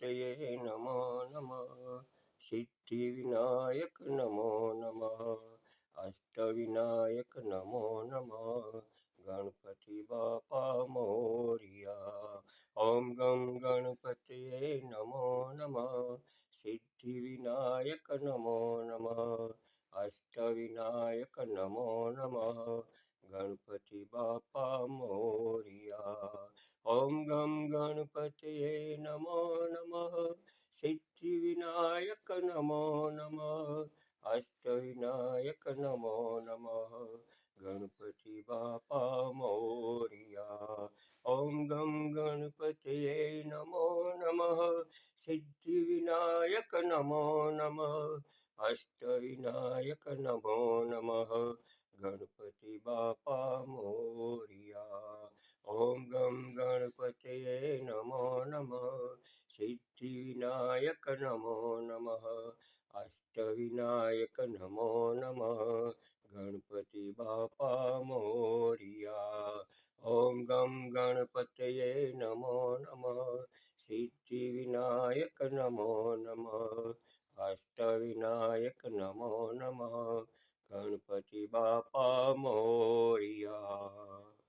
ગણપતये નમો નમઃ સિદ્ધિવિનાયક નમો નમઃ અષ્ટવિનાયક નમો નમઃ ગણપતિ બાપા મોરિયા ઓમ ગમ ગણપતये નમો નમઃ સિદ્ધિવિનાયક નમો નમઃ અષ્ટવિનાયક નમો નમઃ ગણપતિ બાપા મોરિયા ઓમ ગમ ગણપતये નમો નમઃ સિદ્ધિવિનાયક નમો નમઃ અષ્ટવિનાયક નમો નમઃ ગણપતિ બાપા મોરિયા ઓમ ગમ ગણપતये નમો નમઃ સિદ્ધિવિનાયક નમો નમઃ અષ્ટવિનાયક નમો નમઃ ગણપતિ બાપા મોરિયા ઓમ ગમ ગણપતये નમો નમઃ સિદ્ધિવિનાયક નમો નમઃ અષ્ટવિનાયક નમો નમઃ ગણપતિ બાપા મોરિયા ઓમ ગમ ગણપતये નમો નમઃ સિદ્ધિવિનાયક નમો નમઃ અષ્ટવિનાયક નમો નમઃ ગણપતિ બાપા મોરિયા।